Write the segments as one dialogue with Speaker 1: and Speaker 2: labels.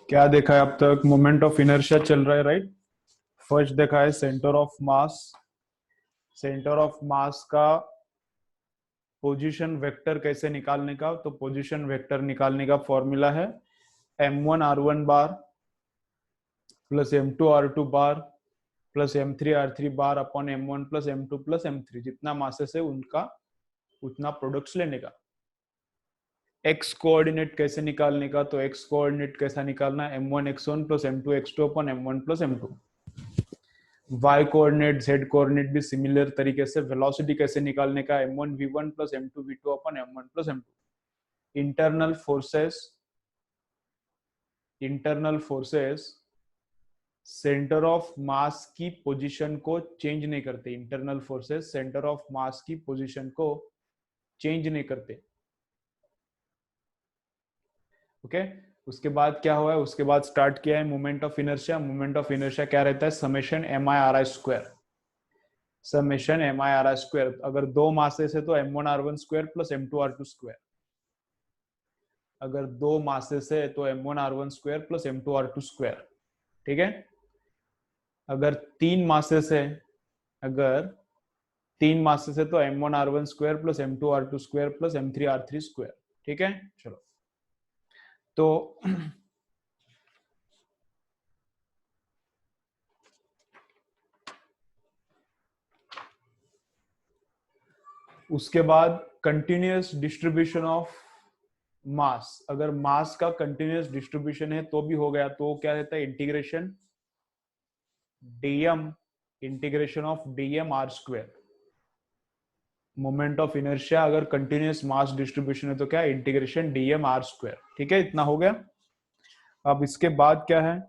Speaker 1: क्या देखा है अब तक? मोमेंट ऑफ इनर्शिया चल रहा है, राइट। फर्स्ट देखा है centre of mass. Centre of mass का पोजीशन वेक्टर कैसे निकालने का, तो पोजीशन वेक्टर निकालने का फॉर्मूला है m1 r1 bar plus m2 r2 bar plus m3 r3 bar upon m1 plus m2 plus m3। जितना मासेस है उनका उतना प्रोडक्ट्स लेने का। एक्स कोऑर्डिनेट कैसे निकालने का, तो एक्स कोऑर्डिनेट कैसा निकालना है, m1 x1 plus m2 x2 upon m1 plus m2। y coordinate z coordinate भी सिमिलर तरीके से। वेलोसिटी कैसे निकालने का, m1 v1 plus m2 v2 upon m1 plus m2। Internal forces, internal forces centre of mass की position को change नहीं करते। Internal forces centre of mass की पोजीशन को चेंज नहीं करते। ओके उसके बाद क्या हुआ है, उसके बाद स्टार्ट किया है moment of inertia. Moment of inertia क्या रहता है, summation M I R I square. Summation M I R I square. अगर दो मासेस है तो m1 r1 square plus m2 r2 square. अगर दो मासेस है तो m1 r1 square plus m2 r2 square. ठीक है। अगर तीन मासेस है, अगर तीन मासेस है तो m1 r1 square plus m2 r2 square plus m3 r3 square. ठीक है। चलो तो उसके बाद कंटिन्यूअस डिस्ट्रीब्यूशन ऑफ मास। अगर मास का कंटिन्यूअस डिस्ट्रीब्यूशन है तो भी हो गया, तो क्या रहता है, integration DM, integration of DM R square. Moment of inertia अगर कंटिन्यूअस मास डिस्ट्रीब्यूशन है तो क्या, इंटीग्रेशन डीएम आर स्क्वायर। ठीक है, इतना हो गया। अब इसके बाद क्या है,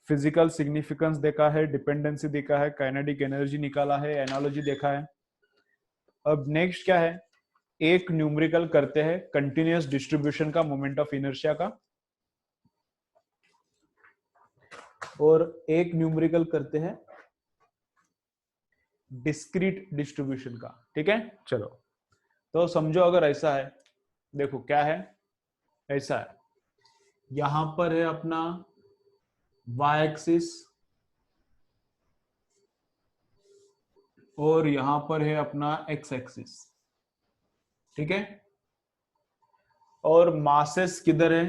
Speaker 1: फिजिकल सिग्निफिकेंस देखा है, डिपेंडेंसी देखा है, काइनेटिक एनर्जी निकाला है, एनालॉजी देखा है। अब नेक्स्ट क्या है, एक न्यूमेरिकल करते हैं कंटिन्यूअस डिस्ट्रीब्यूशन का, मोमेंट ऑफ इनर्शिया का, और एक न्यूमेरिकल करते हैं डिस्क्रीट डिस्ट्रीब्यूशन का। ठीक है। चलो तो समझो अगर ऐसा है, देखो क्या है, ऐसा है, यहां पर है अपना y एक्सिस और यहां पर है अपना x एक्सिस। ठीक है। और मासेस किधर है,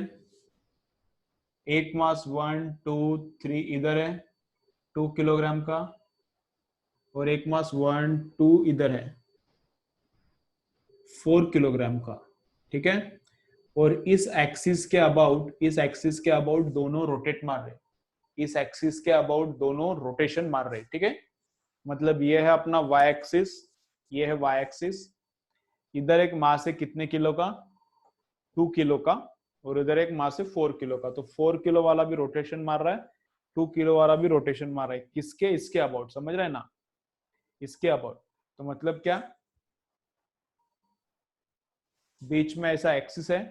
Speaker 1: एक मास 1 2 3 इधर है 2 किलोग्राम का, और एक मास 1 2 इधर है 4 किलोग्राम का। ठीक है। और इस एक्सिस के अबाउट, इस एक्सिस के अबाउट दोनों रोटेट मार रहे, इस एक्सिस के अबाउट दोनों रोटेशन मार रहे। ठीक है। मतलब ये है अपना y एक्सिस, ये है y एक्सिस। इधर एक मास है कितने किलो का, 2 किलो का, और इधर एक मास है 4 किलो का। तो 4 किलो वाला भी रोटेशन मार रहा है, 2 किलो वाला भी रोटेशन मार रहा है। किसके, इसके अबाउट, समझ रहे हैं ना, इसके अबाउट। तो मतलब क्या, बीच में ऐसा एक्सिस है,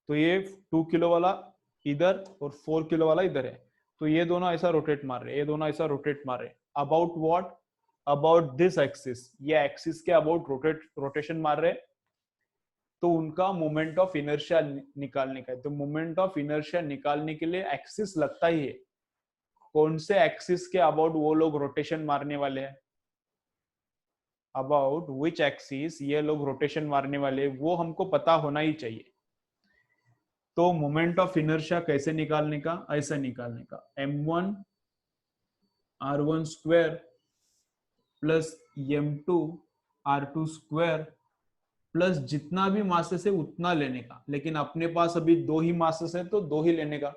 Speaker 1: तो ये 2 किलो वाला इधर और 4 किलो वाला इधर है, तो ये दोनों ऐसा रोटेट मार रहे, ये दोनों ऐसा रोटेट मार रहे। About what, about this axis, ये एक्सिस के अबाउट रोटेशन मार रहे। तो उनका मोमेंट ऑफ इनर्शिया निकालने का है। तो मोमेंट ऑफ इनर्शिया निकालने के लिए एक्सिस लगता ही है, कौन से एक्सिस के अबाउट वो लोग रोटेशन मारने वाले हैं, अबाउट विच एक्सिस ये लोग रोटेशन मारने वाले, वो हमको पता होना ही चाहिए। तो मोमेंट ऑफ इनर्शिया कैसे निकालने का, ऐसा निकालने का, m1 r1 square plus m2 r2 square plus जितना भी मासेस है उतना लेने का। लेकिन अपने पास अभी दो ही मासेस है तो दो ही लेने का।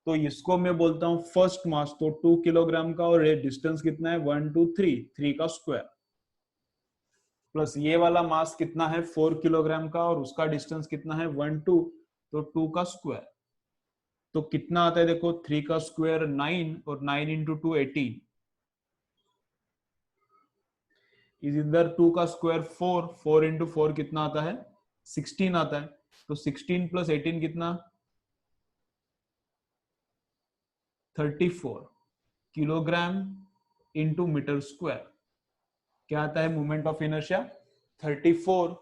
Speaker 1: तो इसको मैं बोलता हूं फर्स्ट मास, तो 2 किलोग्राम का, और ये डिस्टेंस कितना है 1 2 3, 3 का स्क्वायर, प्लस ये वाला मास कितना है 4 किलोग्राम का, और उसका डिस्टेंस कितना है 1 2, तो 2 का स्क्वायर। तो कितना आता है देखो, 3 का स्क्वायर 9, और 9 इंटू 2 18, इधर 2 का स्क्वायर 4, 4 इंटू 4 कितना आता है 16 आता है। तो 16 प्लस 18 कितना, 34 किलोग्राम इंटू मीटर स्क्वायर। क्या आता है moment of inertia, 34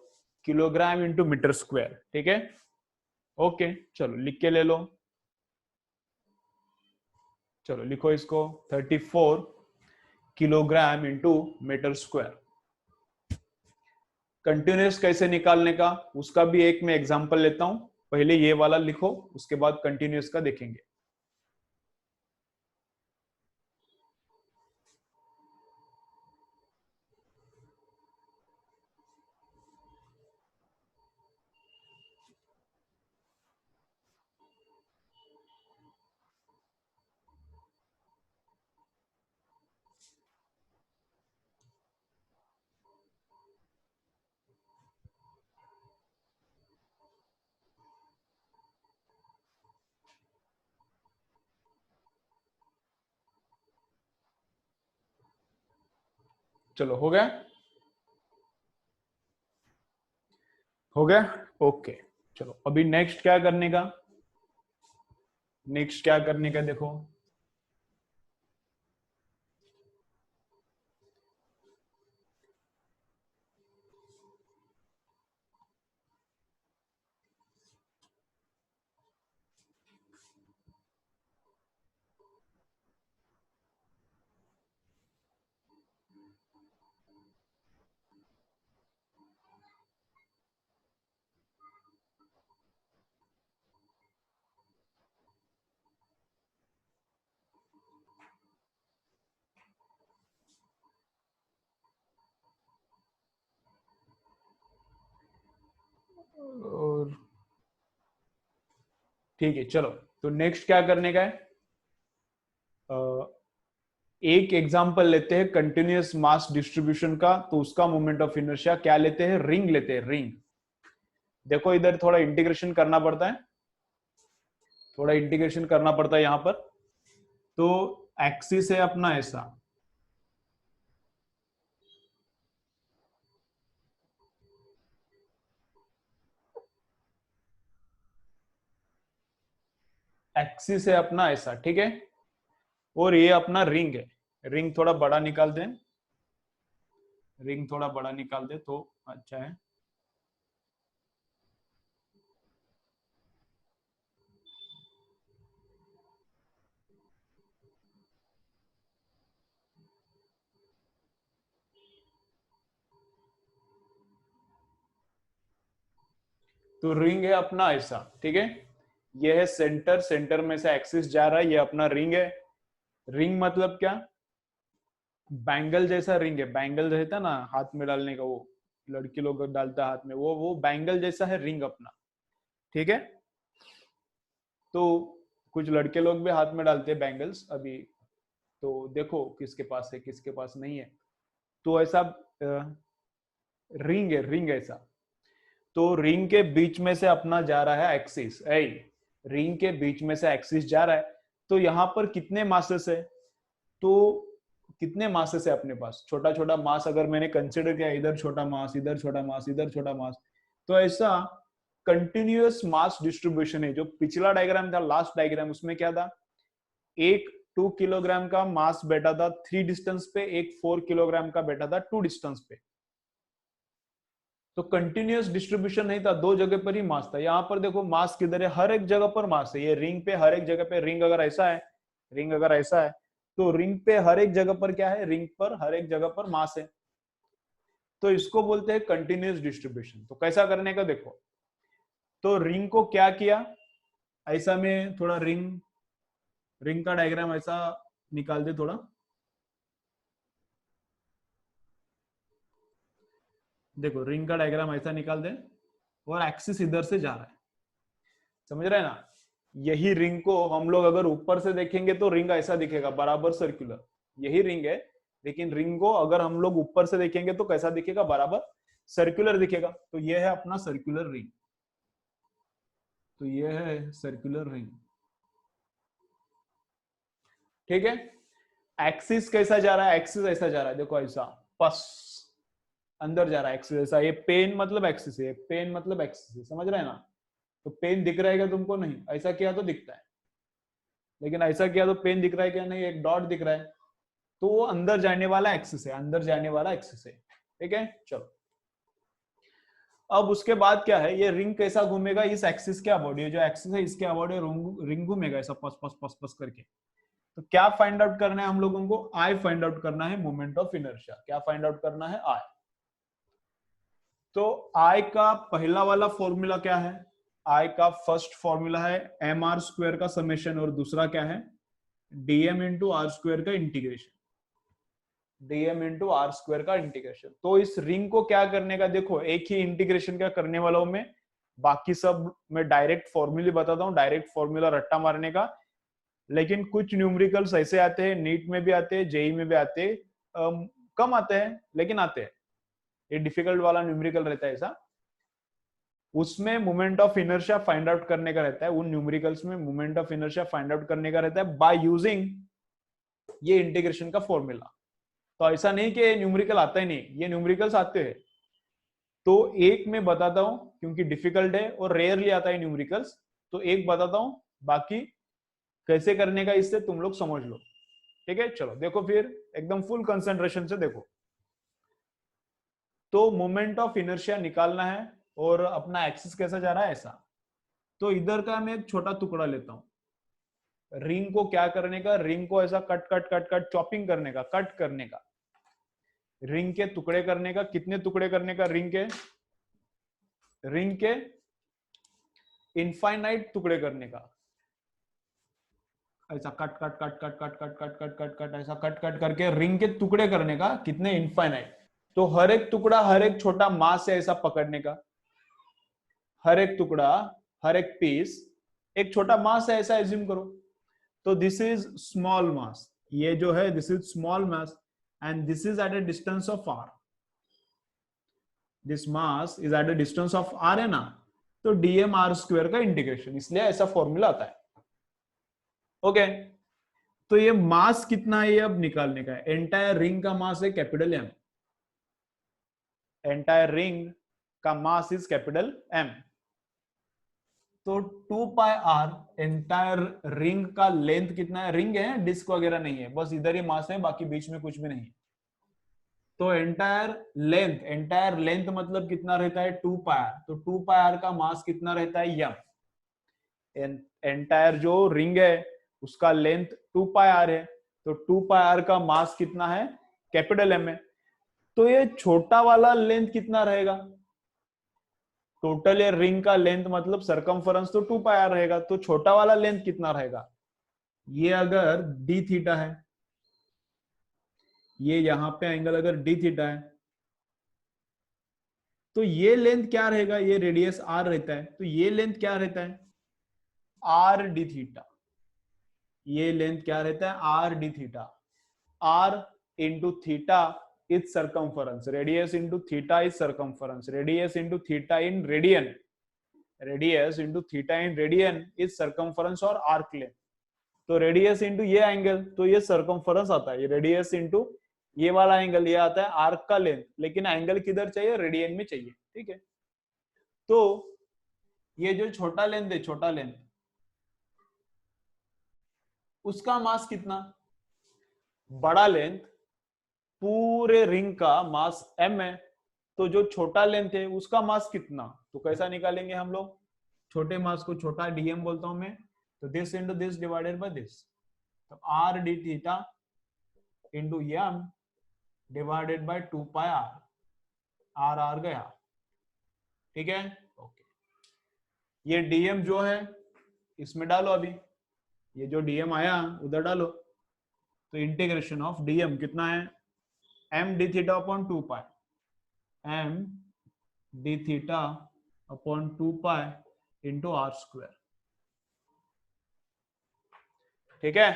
Speaker 1: kilogram into metre square. ठीक है। ओके चलो लिख के ले लो, चलो लिखो इसको, 34 kilogram into metre square. Continuous कैसे निकालने का उसका भी एक मैं एग्जांपल लेता हूं, पहले ये वाला लिखो, उसके बाद कंटिन्यूस का देखेंगे। चलो हो गया, हो गया, ओके। चलो अभी नेक्स्ट क्या करने का, नेक्स्ट क्या करने का देखो। और ठीक है, चलो तो नेक्स्ट क्या करने का है, एक एग्जांपल लेते हैं कंटिन्यूअस मास डिस्ट्रीब्यूशन का, तो उसका मोमेंट ऑफ इनर्शिया क्या लेते हैं, रिंग लेते हैं, रिंग। देखो इधर थोड़ा इंटीग्रेशन करना पड़ता है, थोड़ा इंटीग्रेशन करना पड़ता है यहां पर। तो एक्सिस है अपना ऐसा, एक्सिस है अपना ऐसा, ठीक है। और ये अपना रिंग है, रिंग थोड़ा बड़ा निकाल दें, रिंग थोड़ा बड़ा निकाल दे तो अच्छा है। तो रिंग है अपना ऐसा, ठीक है। ये है सेंटर, सेंटर में से एक्सिस जा रहा है, ये अपना रिंग है। रिंग मतलब क्या, बैंगल जैसा रिंग है, बैंगल रहता ना हाथ में डालने का, वो लड़की लोग डालता है हाथ में, वो बैंगल जैसा है रिंग अपना, ठीक है। तो कुछ लड़के लोग भी हाथ में डालते हैं बैंगल्स अभी, तो देखो किसके पास है किसके पास नहीं है। तो ऐसा रिंग है, रिंग ऐसा। तो रिंग के बीच में से अपना जा रहा है एक्सिस, ऐ रिंग के बीच में से एक्सिस जा रहा है। तो यहाँ पर कितने मासेस है, तो कितने मासेस है अपने पास, छोटा छोटा मास अगर मैंने कंसिडर किया, इधर छोटा मास, इधर छोटा मास, इधर छोटा मास, तो ऐसा कंटिन्यूअस मास डिस्ट्रीब्यूशन है। जो पिछला डायग्राम था, लास्ट डायग्राम, उसमें क्या था, एक 2 किलोग्राम का मास बैठा था 3 डिस्टेंस पे, एक 4 किलोग्राम का बैठा था 2 डिस्टेंस पे। तो कंटिन्यूअस डिस्ट्रीब्यूशन नहीं था, दो जगह पर ही मास था। यहाँ पर देखो मास किधर है, हर एक जगह पर मास है, ये रिंग पे हर एक जगह पे, रिंग अगर ऐसा है, रिंग अगर ऐसा है, तो रिंग पे हर एक जगह पर क्या है, रिंग पर हर एक जगह पर मास है। तो इसको बोलते हैं कंटिन्यूअस डिस्ट्रीब्यूशन। तो कैसा करने का देखो, तो रिंग को क्या किया, ऐसा में थोड़ा रिंग, रिंग का डायग्राम ऐसा निकाल दे थोड़ा, देखो रिंग का डायग्राम ऐसा निकाल दे, और एक्सिस इधर से जा रहा है, समझ रहे हैं ना। यही रिंग को हम लोग अगर ऊपर से देखेंगे तो रिंग ऐसा दिखेगा, बराबर सर्कुलर, यही रिंग है। लेकिन रिंग को अगर हम लोग ऊपर से देखेंगे तो कैसा दिखेगा, बराबर सर्कुलर दिखेगा। तो ये है अपना सर्कुलर रिंग, तो ये है सर्कुलर रिंग, ठीक है। एक्सिस कैसा जा रहा है, एक्सिस ऐसा जा रहा है, देखो ऐसा पस अंदर जा रहा है एक्सिस ऐसा। ये पेन मतलब एक्सिस है, पेन मतलब एक्सिस है, समझ रहे हैं ना। तो पेन दिख रहेगा तुमको, नहीं ऐसा किया तो दिखता है, लेकिन ऐसा किया तो पेन दिख रहा है क्या, नहीं, एक डॉट दिख रहा है। तो वो अंदर जाने वाला एक्सिस है, अंदर जाने वाला एक्सिस है, ठीक है। चलो अब उसके बाद क्या है, ये रिंग कैसा घूमेगा, इस एक्सिस के अबाउट, ये जो एक्सिस है इसके अबाउट रिंग घूमेगा ऐसा, पस पस पस पस करके। तो क्या फाइंड आउट करना है हम लोगों को? आई फाइंड आउट करना है, मोमेंट ऑफ इनर्शिया। क्या फाइंड आउट करना है? आई। तो आई का पहला वाला फॉर्मूला क्या है? आई का फर्स्ट फॉर्मूला है एम आर स्क्वायर का समेशन, और दूसरा क्या है? डीएम इंटू आर स्क्वायर का integration. DM into R square का इंटीग्रेशन। तो इस रिंग को क्या करने का, देखो एक ही इंटीग्रेशन क्या करने वाला हूं मैं, बाकी सब मैं डायरेक्ट फॉर्मूले बताता हूँ, डायरेक्ट फॉर्मूला रट्टा मारने का। लेकिन कुछ न्यूमेरिकल्स ऐसे आते हैं, नीट में भी आते हैं, जेई में भी आते हैं, कम आते हैं लेकिन आते हैं। ये डिफिकल्ट वाला न्यूमेरिकल रहता है ऐसा, उसमें moment of inertia find out करने का रहता है। उन न्यूमेरिकल्स में moment of inertia find out करने का रहता है बाय यूजिंग ये इंटीग्रेशन का फॉर्मूला। तो ऐसा नहीं कि न्यूमेरिकल आता ही नहीं, ये न्यूमेरिकल्स आते हैं। तो एक मैं बताता हूं क्योंकि डिफिकल्ट है और रेयरली आता है न्यूमेरिकल्स, तो एक बताता हूं, बाकी कैसे करने का इससे तुम लोग समझ लो। ठीक है, चलो देखो फिर एकदम फुल कंसंट्रेशन से देखो। तो मोमेंट ऑफ इनर्शिया निकालना है और अपना एक्सिस कैसा जा रहा है ऐसा। तो इधर का मैं एक छोटा टुकड़ा लेता हूं। रिंग को क्या करने का, रिंग को ऐसा cut cut cut cut chopping करने का, कट करने का, रिंग के टुकड़े करने का। कितने टुकड़े करने का? रिंग के इनफाइनाइट टुकड़े करने का। ऐसा cut cut cut cut cut cut cut cut cut cut ऐसा कट कट करके रिंग के टुकड़े करने का। कितने? इनफाइनाइट। तो हर एक टुकड़ा, हर एक छोटा मास है ऐसा पकड़ने का। हर एक टुकड़ा, हर एक पीस एक छोटा मास है ऐसा एज्यूम करो। तो दिस इज स्मॉल मास, ये जो है this is small mass, and this is at a distance of R. This mass is at a distance of R है ना। तो डीएम आर स्क्वायर का इंटीग्रेशन, इसलिए ऐसा फॉर्मूला आता है। ओके, तो ये मास कितना है ये अब निकालने का है। एंटायर रिंग का मास है कैपिटल एम। एंटायर रिंग का मास इज कैपिटल एम। तो 2 पाई आर एंटायर रिंग का लेंथ कितना है? रिंग है, डिस्क वगैरह नहीं है, बस इधर ही मास है, बाकी बीच में कुछ भी नहीं। तो एंटायर लेंथ मतलब कितना रहता है? 2 पाई आर। तो 2 पाई आर का मास कितना रहता है? यम। एंटायर जो रिंग है उसका लेंथ 2 पाई आर है, तो 2 पाई आर का मास कितना है? कैपिटल एम है। तो ये छोटा वाला लेंथ कितना रहेगा? टोटल ये रिंग का लेंथ मतलब सरकमफरेंस तो 2 पाई आर रहेगा, तो छोटा वाला लेंथ कितना रहेगा? ये अगर डी थीटा है, ये यहां पे एंगल अगर डी थीटा है, तो ये लेंथ क्या रहेगा? ये रेडियस आर रहता है, तो ये लेंथ क्या रहता है? R D theta. ये लेंथ क्या रहता है? R D theta. R into theta is circumference, radius into theta is circumference, radius into theta in radian, radius into theta in radian is circumference और आर्क लेंथ। तो radius into ये angle, तो ये circumference आता है। ये radius into ये वाला एंगल, ये आता है आर्क का लेंथ, लेकिन एंगल किधर चाहिए? रेडियन में चाहिए। ठीक है, तो ये जो छोटा लेंथ है, छोटा लेंथ, उसका मास कितना? बड़ा लेंथ पूरे रिंग का मास m है, तो जो छोटा लेंथ है उसका मास कितना? तो कैसा निकालेंगे हम लोग? छोटे मास को छोटा डीएम बोलता हूं मैं, तो this into this divided by this. तो r D theta into m divided by 2 pi r. R r गया। ठीक है, ओके। ये डीएम जो है इसमें डालो अभी, ये जो डीएम आया उधर डालो। तो इंटीग्रेशन ऑफ डीएम कितना है? M D theta upon 2 pi, M D theta upon 2 pi into R square. ठीक है,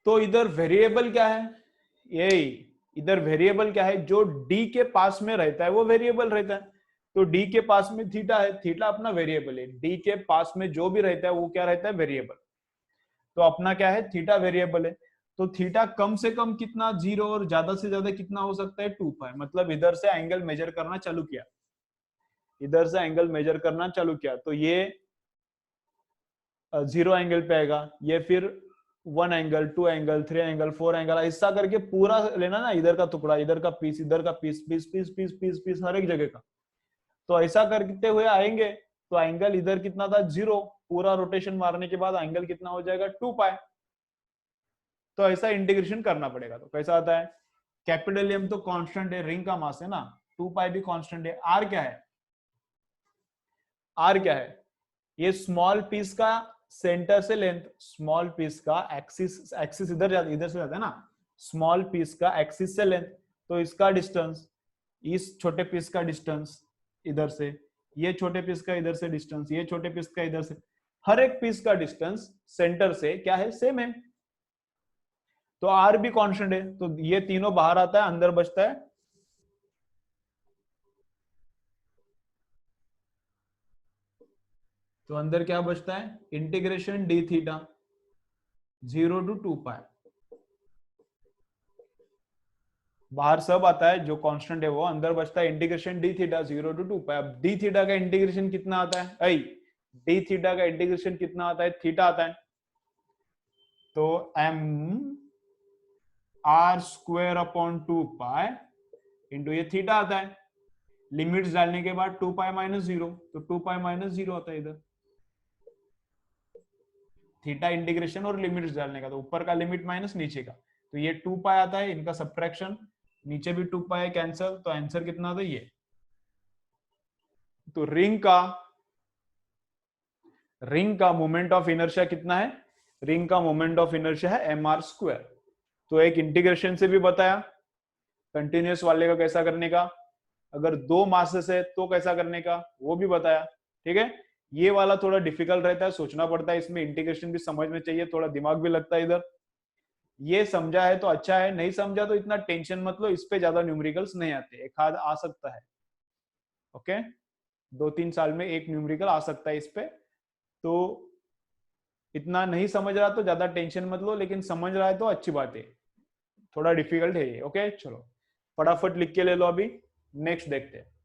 Speaker 1: तो इधर वेरिएबल क्या है? यही इधर वेरिएबल क्या है? जो डी के पास में रहता है वो वेरिएबल रहता है। तो डी के पास में थीटा है, थीटा अपना वेरिएबल है। डी के पास में जो भी रहता है वो क्या रहता है? वेरिएबल। तो अपना क्या है? थीटा वेरिएबल है। तो थीटा कम से कम कितना? 0, और ज्यादा से ज्यादा कितना हो सकता है? 2 पाई। मतलब इधर से एंगल मेजर करना चालू किया, इधर से एंगल मेजर करना चालू किया, तो ये 0 एंगल पे आएगा, ये फिर 1 एंगल, 2 एंगल, 3 एंगल, 4 एंगल, ऐसा करके पूरा लेना ना, इधर का टुकड़ा, इधर का पीस, इधर का piece, piece piece piece piece piece हर एक जगह का। तो ऐसा करते हुए आएंगे तो एंगल इधर कितना था 0, पूरा रोटेशन मारने के बाद एंगल कितना हो जाएगा 2 पाई। तो ऐसा इंटीग्रेशन करना पड़ेगा। तो कैसा आता है, कैपिटल एम तो कांस्टेंट है, रिंग का मास है ना, 2 पाई भी कांस्टेंट है। आर क्या है, आर क्या है, ये स्मॉल पीस का सेंटर से लेंथ, स्मॉल पीस का एक्सिस, एक्सिस इधर जाता, इधर से जाता है ना, स्मॉल पीस का एक्सिस से लेंथ, तो इसका डिस्टेंस, इस छोटे पीस का डिस्टेंस इधर से, ये छोटे पीस का इधर से डिस्टेंस, ये छोटे पीस का इधर से, हर एक पीस का डिस्टेंस सेंटर से क्या है, सेम है। तो आर भी कांस्टेंट है, तो ये तीनों बाहर आता है, अंदर बचता है तो अंदर क्या बचता है, इंटीग्रेशन डी थीटा 0 to 2 पाई। बाहर सब आता है जो कांस्टेंट है वो, अंदर बचता है integration D theta 0 to 2 pi. अब डी थीटा का इंटीग्रेशन कितना आता है, आई डी थीटा का इंटीग्रेशन कितना आता है, थीटा आता है, तो M R square upon 2 pi into ये थीटा आता है। लिमिट्स डालने के बाद 2 पाई माइनस 0, तो 2 पाई माइनस 0 आता है इधर। थीटा इंटीग्रेशन और लिमिट्स डालने का, तो ऊपर का लिमिट माइनस नीचे का, तो ये 2 पाई आता है, इनका सब्ट्रैक्शन, नीचे भी 2 पाई कैंसिल, तो आंसर कितना आता है ये। तो रिंग का मोमेंट ऑफ इनर्शिया कितना है, रिंग का मोमेंट ऑफ इनर्शिया है एम आर स्क्वायर। तो एक इंटीग्रेशन से भी बताया, कंटिन्यूअस वाले का कैसा करने का, अगर 2 मासेस है तो कैसा करने का वो भी बताया। ठीक है, ये वाला थोड़ा डिफिकल्ट रहता है, सोचना पड़ता है, इसमें इंटीग्रेशन भी समझ में चाहिए, थोड़ा दिमाग भी लगता है इधर। ये समझा है तो अच्छा है, नहीं समझा तो इतना टेंशन मत लो, इस पे ज्यादा न्यूमेरिकल्स नहीं आते, एक आध आ सकता है। ओके, 2-3 साल में एक न्यूमेरिकल आ सकता है इस पे, तो इतना नहीं समझ रहा तो ज्यादा टेंशन मत लो, लेकिन समझ रहा है तो अच्छी बात है, थोड़ा डिफिकल्ट है ये। ओके चलो फटाफट लिख के ले लो, अभी नेक्स्ट देखते हैं।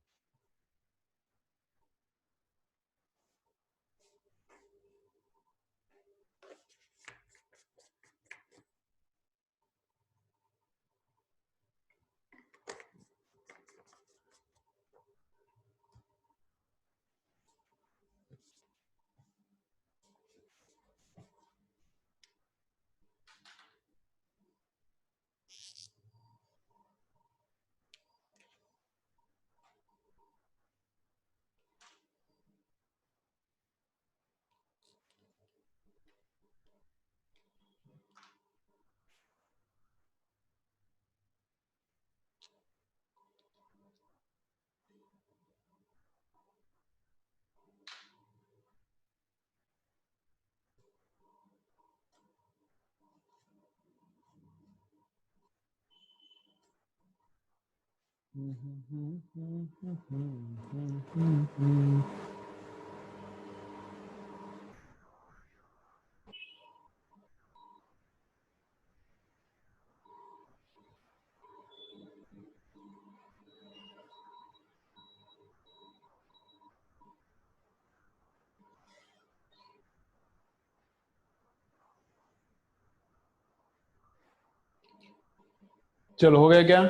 Speaker 1: चलो हो गया क्या,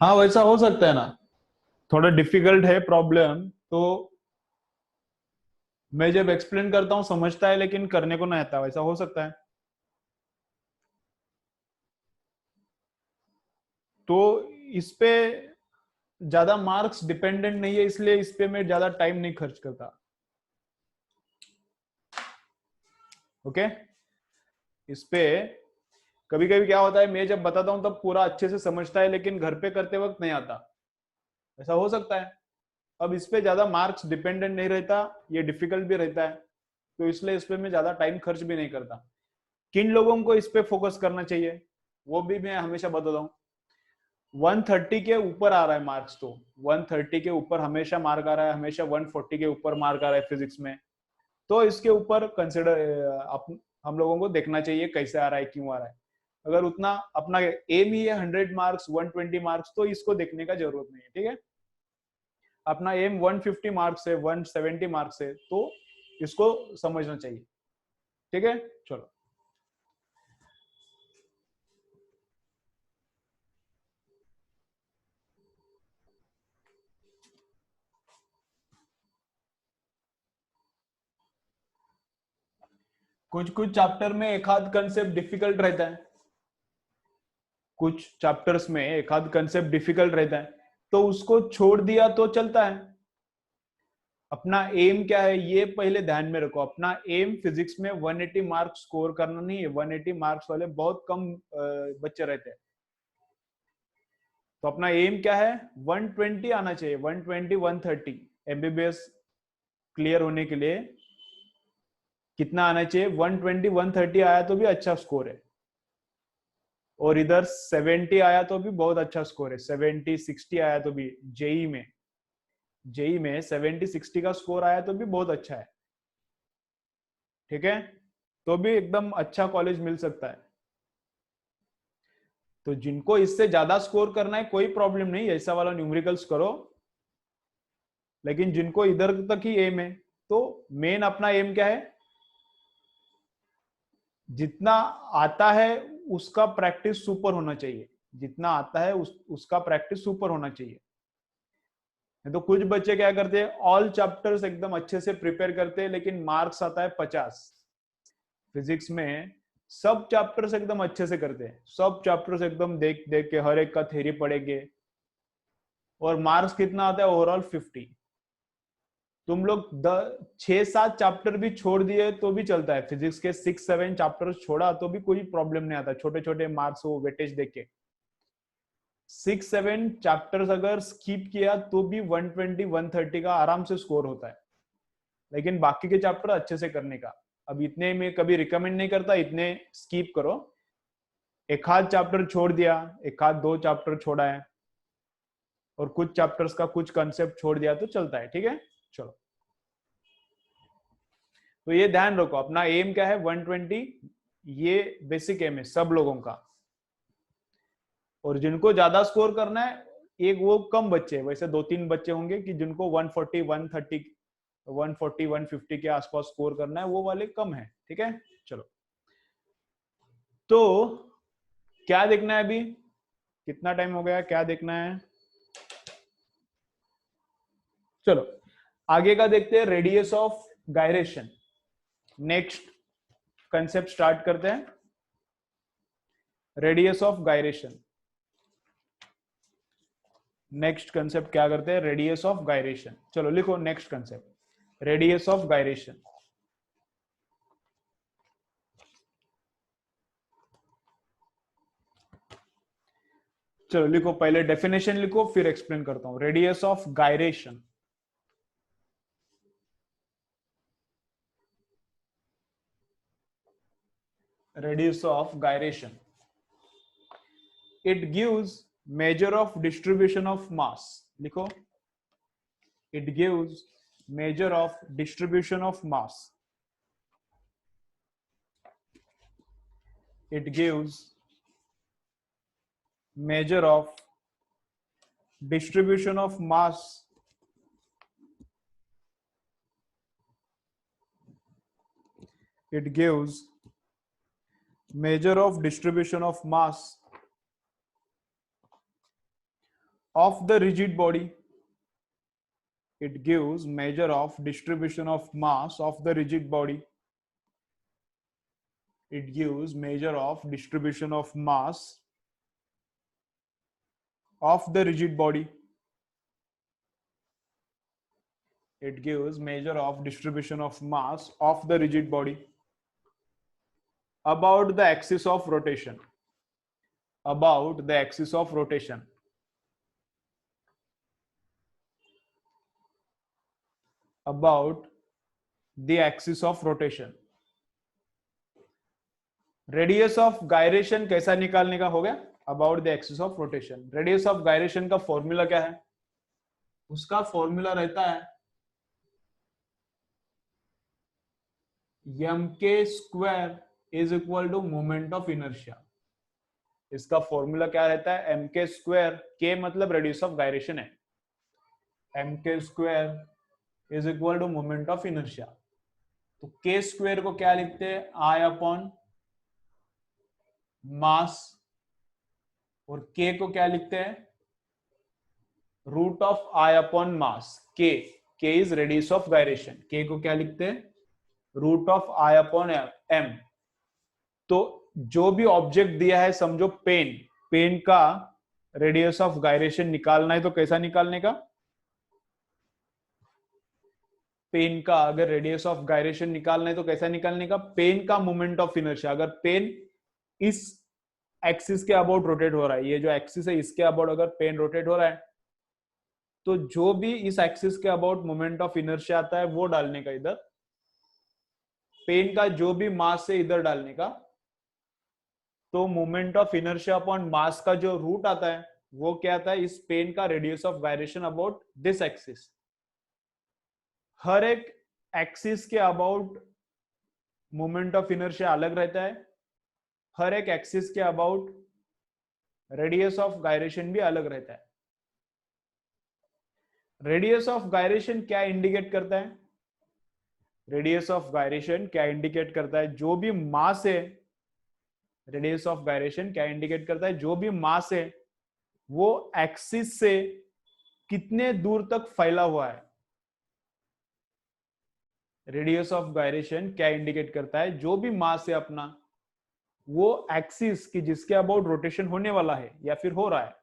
Speaker 1: हाँ वैसा हो सकता है ना, थोड़ा डिफिकल्ट है प्रॉब्लम, तो मैं जब एक्सप्लेन करता हूँ समझता है लेकिन करने को नहीं आता, वैसा हो सकता है। तो इस पे ज्यादा मार्क्स डिपेंडेंट नहीं है, इसलिए इस पे मैं ज्यादा टाइम नहीं खर्च करता। ओके, इस पे कभी कभी क्या होता है, मैं जब बताता हूँ तब पूरा अच्छे से समझता है, लेकिन घर पे करते वक्त नहीं आता, ऐसा हो सकता है। अब इस पे ज्यादा मार्क्स डिपेंडेंट नहीं रहता, ये डिफिकल्ट भी रहता है, तो इसलिए इस पे मैं ज्यादा टाइम खर्च भी नहीं करता। किन लोगों को इस पे फोकस करना चाहिए वो भी मैं हमेशा बताता हूँ। 130 के ऊपर आ रहा है मार्क्स, तो 130 के ऊपर हमेशा मार्क आ रहा है, हमेशा 140 के ऊपर मार्क आ रहा है फिजिक्स में, तो इसके ऊपर कंसिडर हम लोगों को देखना चाहिए कैसे आ रहा है, क्यों आ रहा है। अगर उतना अपना एम ही है 100 मार्क्स 120 मार्क्स, तो इसको देखने का जरूरत नहीं है। ठीक है, अपना एम 150 मार्क्स है 170 मार्क्स है, तो इसको समझना चाहिए। ठीक है चलो, कुछ कुछ चैप्टर में एक आध कंसेप्ट डिफिकल्ट रहता है, कुछ चैप्टर्स में एक आध कंसेप्ट डिफिकल्ट रहता है, तो उसको छोड़ दिया तो चलता है। अपना एम क्या है ये पहले ध्यान में रखो। अपना एम फिजिक्स में 180 मार्क्स स्कोर करना नहीं है। 180 मार्क्स वाले बहुत कम बच्चे रहते हैं। तो अपना एम क्या है, 120 आना चाहिए, 120 130। एमबीबीएस क्लियर होने के लिए कितना आना चाहिए, 120 130 आया तो भी अच्छा स्कोर है, और इधर 70 आया तो भी बहुत अच्छा स्कोर है। 70 60 आया तो भी, जेई में 70 60 का स्कोर आया तो भी बहुत अच्छा है, ठीक है, तो भी एकदम अच्छा कॉलेज मिल सकता है। तो जिनको इससे ज्यादा स्कोर करना है कोई प्रॉब्लम नहीं, ऐसा वाला न्यूमेरिकल्स करो, लेकिन जिनको इधर तक ही एम है, तो मेन अपना एम क्या है, जितना आता है उसका प्रैक्टिस सुपर होना चाहिए। जितना आता है उसका प्रैक्टिस सुपर होना चाहिए। तो कुछ बच्चे क्या करते हैं, ऑल चैप्टर्स एकदम अच्छे से प्रिपेयर करते हैं, लेकिन मार्क्स आता है 50। फिजिक्स में सब चैप्टर्स एकदम अच्छे से करते हैं, सब चैप्टर्स एकदम देख देख के हर एक का थ्योरी पढ़ेंगे, और मार्क्स कितना आता है, ओवरऑल 50। तुम लोग 6-7 चैप्टर भी छोड़ दिए तो भी चलता है। फिजिक्स के 6-7 चैप्टर छोड़ा तो भी कोई प्रॉब्लम नहीं आता, छोटे छोटे मार्क्स वो वेटेज देके। 6-7 चैप्टर्स अगर स्किप किया तो भी 120 130 का आराम से स्कोर होता है, लेकिन बाकी के चैप्टर अच्छे से करने का। अब इतने में कभी रिकमेंड नहीं करता इतने स्किप करो, एक आध चैप्टर छोड़ दिया, एक आध 2 चैप्टर छोड़ा है, और कुछ चैप्टर्स का कुछ कंसेप्ट छोड़ दिया तो चलता है, ठीक है। चलो, तो ये ध्यान रखो, अपना एम क्या है 120, ये बेसिक एम है सब लोगों का। और जिनको ज्यादा स्कोर करना है, एक वो कम बच्चे, वैसे 2-3 बच्चे होंगे कि जिनको 140 130 140 150 के आसपास स्कोर करना है, वो वाले कम है, ठीक है। चलो, तो क्या देखना है अभी, कितना टाइम हो गया, क्या देखना है, चलो आगे का देखते हैं, radius of gyration. Next concept start करते हैं, radius of gyration. Next concept क्या करते हैं, रेडियस ऑफ गायरेशन। चलो लिखो next concept, radius of gyration. चलो लिखो, पहले डेफिनेशन लिखो फिर एक्सप्लेन करता हूं। Radius of gyration, radius of gyration, it gives measure of distribution of mass. लिखो, it gives measure of distribution of mass, it gives measure of distribution of mass it gives measure of distribution of mass of the rigid body. It gives measure of distribution of mass of the rigid body. It gives measure of distribution of mass of the rigid body. It gives measure of distribution of mass of the rigid body about the axis of rotation. About the axis of rotation. About the axis of rotation. Radius of gyration कैसा निकालने का हो गया, about the axis of rotation. Radius of gyration का formula क्या है, उसका formula रहता है M K square is equal to moment of inertia. इसका फॉर्मूला क्या रहता है, एम के स्क्वायर, के मतलब रेडियस ऑफ गायरेशन है, M K square is equal to moment of inertia. तो के स्क्वायर को क्या लिखते हैं, आई अपॉन मास, और के को क्या लिखते हैं, root of I upon mass. K is radius of gyration, के को क्या लिखते हैं, root of I upon m। तो जो भी ऑब्जेक्ट दिया है, समझो पेन, पेन का रेडियस ऑफ गायरेशन निकालना है तो कैसा निकालने का? पेन का अगर रेडियस ऑफ गायरेशन निकालना है तो कैसा निकालने का? पेन का मोमेंट ऑफ इनर्शिया, अगर पेन इस एक्सिस के अबाउट रोटेट हो रहा है, ये जो एक्सिस है इसके अबाउट अगर पेन रोटेट हो रहा है, तो जो भी इस एक्सिस के अबाउट मोमेंट ऑफ इनर्शिया आता है वो डालने का इधर, पेन का जो भी मास है इधर डालने का। तो moment of inertia upon mass का जो रूट आता है वो क्या आता है? इस पेन का radius of gyration about this axis. हर एक एक्सिस के अबाउट मोमेंट ऑफ इनर्शिया अलग रहता है, हर एक एक्सिस के अबाउट रेडियस ऑफ गायरेशन भी अलग रहता है। रेडियस ऑफ गायरेशन क्या इंडिकेट करता है? रेडियस ऑफ गायरेशन क्या इंडिकेट करता है? जो भी मास है, रेडियस ऑफ गायरेशन क्या इंडिकेट करता है? जो भी मास है वो एक्सिस से कितने दूर तक फैला हुआ है। रेडियस ऑफ गायरेशन क्या इंडिकेट करता है? जो भी मास है अपना, वो एक्सिस की जिसके अबाउट रोटेशन होने वाला है या फिर हो रहा है।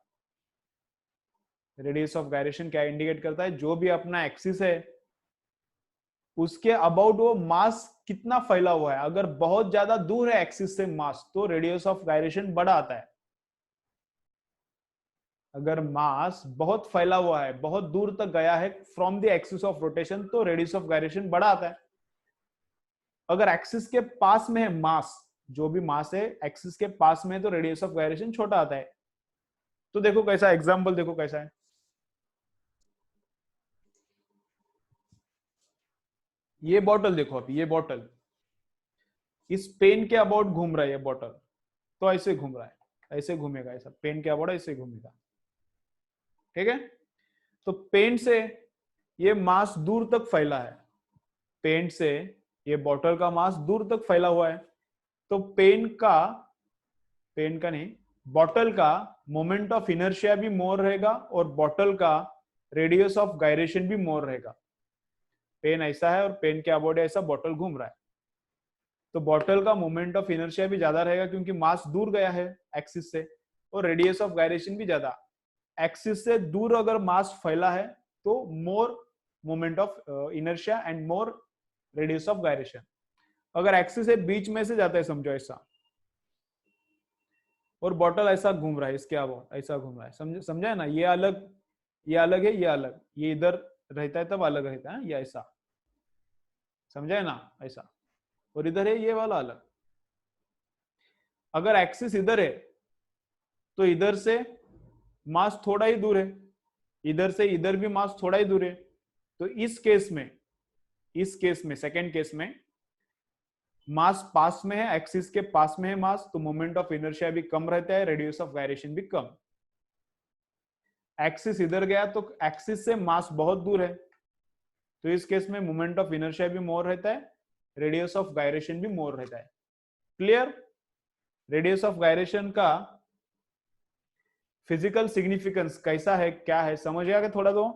Speaker 1: रेडियस ऑफ गायरेशन क्या इंडिकेट करता है? जो भी अपना एक्सिस है उसके अबाउट वो मास कितना फैला हुआ है। अगर बहुत ज्यादा दूर है एक्सिस से मास तो रेडियस ऑफ गायरेशन बड़ा आता है। अगर मास बहुत फैला हुआ है, बहुत दूर तक गया है from the axis of rotation, तो रेडियस ऑफ गायरेशन बड़ा आता है। अगर एक्सिस के पास में है मास, जो भी मास है एक्सिस के पास में है, तो रेडियस ऑफ गायरेशन छोटा आता है। तो देखो कैसा एग्जांपल, देखो कैसा है। ये बॉटल देखो, अभी ये बॉटल इस पेन के अबाउट घूम रहा है, ये बॉटल तो ऐसे घूम रहा है, ऐसे घूमेगा, ऐसा पेन के अबाउट ऐसे घूमेगा, ठीक है। तो पेन से ये मास दूर तक फैला है, पेन से ये बॉटल का मास दूर तक फैला हुआ है। तो पेन का नहीं, बॉटल का मोमेंट ऑफ इनर्शिया भी मोर रहेगा और बॉटल का रेडियस ऑफ गायरेशन भी मोर रहेगा। पेन ऐसा है और पेन के अबाउट ऐसा बॉटल घूम रहा है, तो बॉटल का मोमेंट ऑफ इनर्शिया भी ज्यादा रहेगा क्योंकि मास दूर गया है एक्सिस से, और रेडियस ऑफ गायरेशन भी ज्यादा। एक्सिस से दूर अगर मास फैला है तो more moment of inertia and more radius of gyration. अगर एक्सिस से बीच में से जाता है, समझो ऐसा, और बॉटल ऐसा घूम रहा है, इसके अबाउट ऐसा घूम रहा है, समझा है ना? ये अलग, ये अलग है, ये अलग, ये इधर रहता है तब अलग रहता है, ये ऐसा, समझा है ना? ऐसा, और इधर है ये वाला अलग। अगर एक्सिस इधर है तो इधर से मास थोड़ा ही दूर है, इधर से इधर भी मास थोड़ा ही दूर है। तो इस केस में, इस केस में, सेकेंड केस में मास पास में है, एक्सिस के पास में है मास, तो मोमेंट ऑफ इनर्शिया भी कम रहता है, रेडियस ऑफ गायरेशन भी कम। एक्सिस इधर गया तो एक्सिस से मास बहुत दूर है, तो इस केस में मोमेंट ऑफ इनर्शिया भी मोर रहता है, रेडियस ऑफ गायरेशन भी मोर रहता है। क्लियर? रेडियस ऑफ गायरेशन का फिजिकल सिग्निफिकेंस कैसा है, क्या है, समझ गया? थोड़ा तो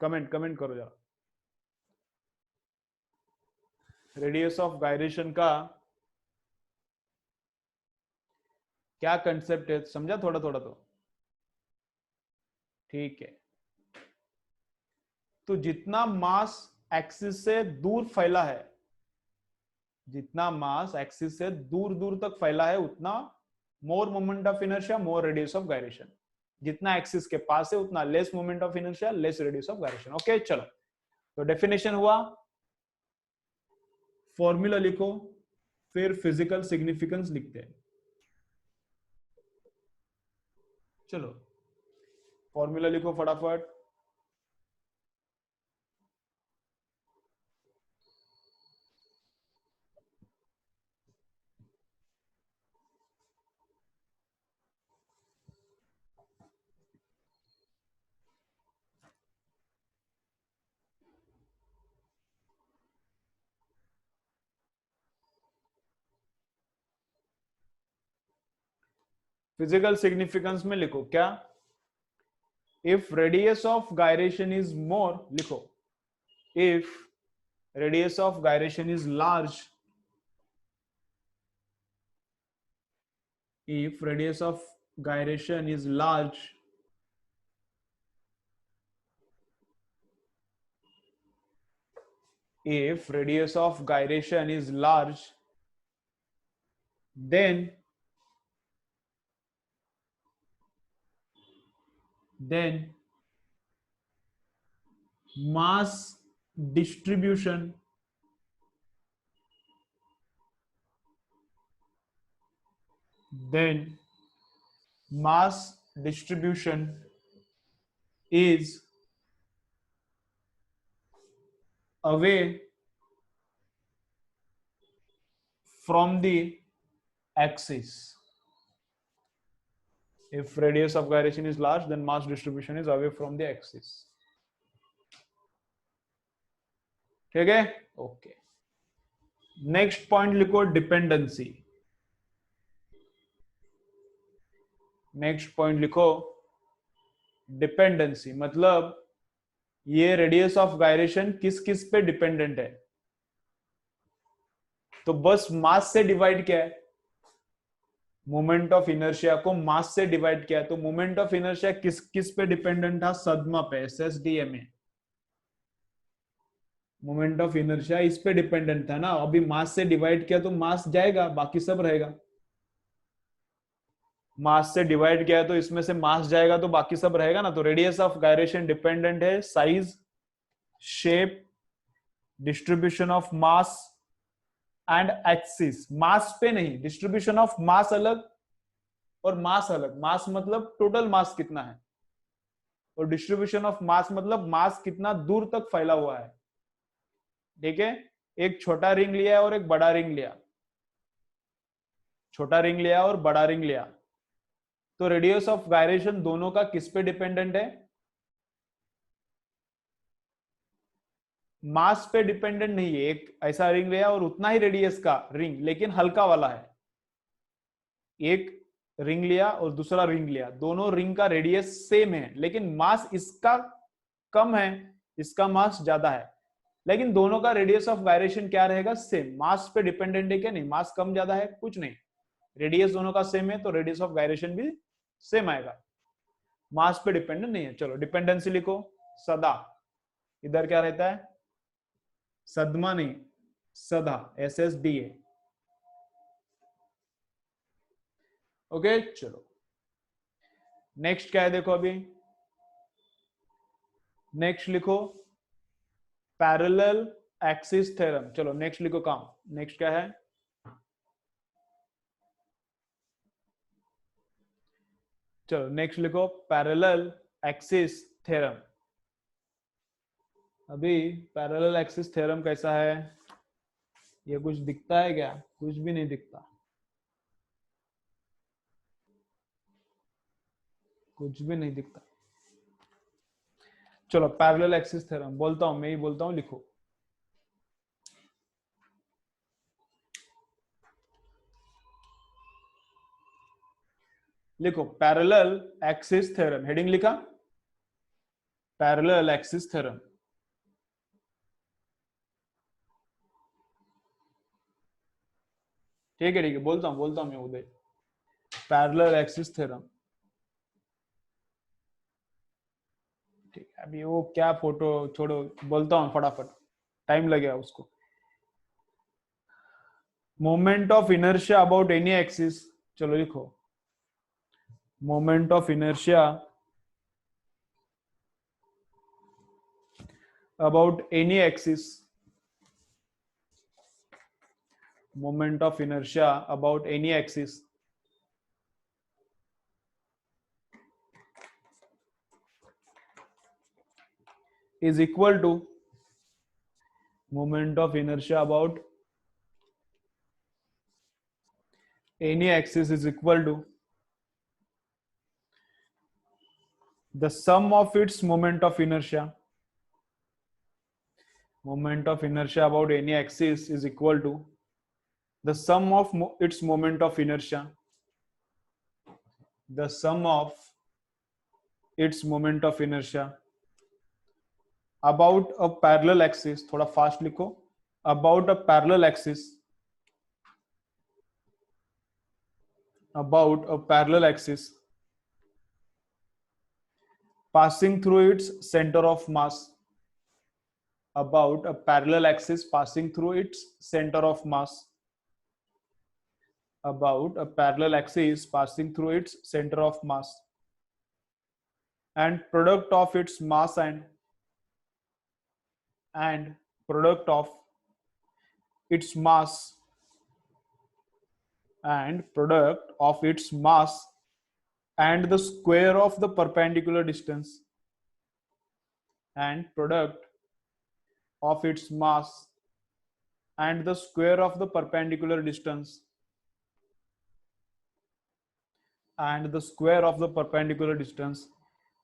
Speaker 1: कमेंट करो जरा। रेडियस ऑफ गायरेशन का क्या कंसेप्ट है, समझा थोड़ा थोड़ा तो? ठीक है। तो जितना मास एक्सिस से दूर फैला है, जितना मास एक्सिस से दूर दूर तक फैला है, उतना more moment of inertia, more radius of gyration. जितना एक्सिस के पास है उतना less moment of inertia, less radius of gyration. Okay, चलो तो डेफिनेशन हुआ, फॉर्मूला लिखो, फिर फिजिकल सिग्निफिकेंस लिखते हैं। चलो फॉर्मूला लिखो फटाफट। फिजिकल सिग्निफिकेंस में लिखो क्या? If radius of gyration is more, लिखो, if radius of gyration is large, if radius of gyration is large, if radius of gyration is large, then mass distribution is away from the axis. If radius of gyration is large, then mass distribution is away from the axis. ठीक है? Okay. Next point लिखो dependency. Next point लिखो dependency, मतलब ये radius of gyration किस किस पे dependent है. तो बस मास से डिवाइड किया है, मोमेंट ऑफ इनर्शिया को मास से डिवाइड किया. तो मोमेंट ऑफ इनर्शिया किस किस पे डिपेंडेंट था? सदमा पे, SSDMA. मोमेंट ऑफ इनर्शिया इस पे डिपेंडेंट था ना. अभी मास से डिवाइड किया तो मास जाएगा, बाकी सब रहेगा. मास से डिवाइड किया तो इसमें से मास जाएगा तो बाकी सब रहेगा ना. तो रेडियस ऑफ गायरेशन डिपेंडेंट है size, shape, distribution of mass and axis. Mass पे नहीं, डिस्ट्रीब्यूशन ऑफ मास अलग और मास अलग. मास मतलब टोटल मास कितना है, और डिस्ट्रीब्यूशन ऑफ मास मतलब मास कितना दूर तक फैला हुआ है. ठीक है. एक छोटा रिंग लिया और एक बड़ा रिंग लिया, छोटा रिंग लिया और बड़ा रिंग लिया. तो रेडियस ऑफ गायरेशन दोनों का किस पे डिपेंडेंट है? मास पे डिपेंडेंट नहीं है. एक ऐसा रिंग लिया और उतना ही रेडियस का रिंग, लेकिन हल्का वाला है. एक रिंग लिया और दूसरा रिंग लिया, दोनों रिंग का रेडियस सेम है, लेकिन मास इसका कम है, इसका मास ज्यादा है, लेकिन दोनों का रेडियस ऑफ गायरेशन क्या रहेगा? सेम. मास पे डिपेंडेंट है क्या? नहीं. मास कम ज्यादा है कुछ नहीं, रेडियस दोनों का सेम है, तो रेडियस ऑफ गायरेशन भी सेम आएगा. मास पे डिपेंडेंट नहीं है. चलो डिपेंडेंसी लिखो. सदा, इधर क्या रहता है? सदमा नहीं, सदा, SSDA. ओके. चलो नेक्स्ट क्या है देखो. अभी नेक्स्ट लिखो पैरेलल एक्सिस थ्योरम. चलो नेक्स्ट लिखो काम. नेक्स्ट क्या है? चलो नेक्स्ट लिखो पैरेलल एक्सिस थ्योरम. अभी पैरेलल एक्सिस थ्योरम कैसा है? ये कुछ दिखता है क्या? कुछ भी नहीं दिखता, कुछ भी नहीं दिखता. चलो पैरेलल एक्सिस थ्योरम बोलता हूं, मैं ही बोलता हूं, लिखो. लिखो पैरेलल एक्सिस थ्योरम. हेडिंग लिखा पैरेलल एक्सिस थ्योरम. ठीक है, ठीक है, बोलता हूं मैं उदय. Parallel axis theorem. ठीक है. अभी वो क्या फोटो छोड़ो, बोलता हूं फटाफट, टाइम लगेगा उसको. Moment of inertia about any axis. चलो लिखो moment of inertia about any axis. Moment of inertia about any axis is equal to moment of inertia about any axis is equal to the sum of its moment of inertia. Moment of inertia about any axis is equal to the sum of its moment of inertia. The sum of its moment of inertia about a parallel axis. थोड़ा fast लिखो. About a parallel axis about a parallel axis passing through its center of mass, about a parallel axis passing through its center of mass, about a parallel axis passing through its center of mass, and product of its mass and product of its mass and product of its mass and the square of the perpendicular distance and product of its mass and the square of the perpendicular distance and the square of the perpendicular distance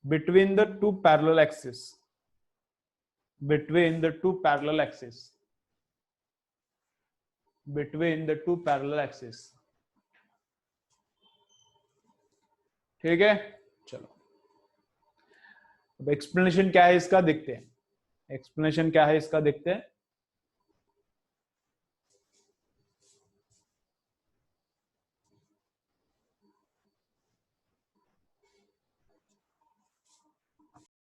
Speaker 1: between the two parallel axes, between the two parallel axes, between the two parallel axes. ठीक है, चलो अब explanation क्या है इसका देखते हैं, explanation क्या है इसका देखते हैं।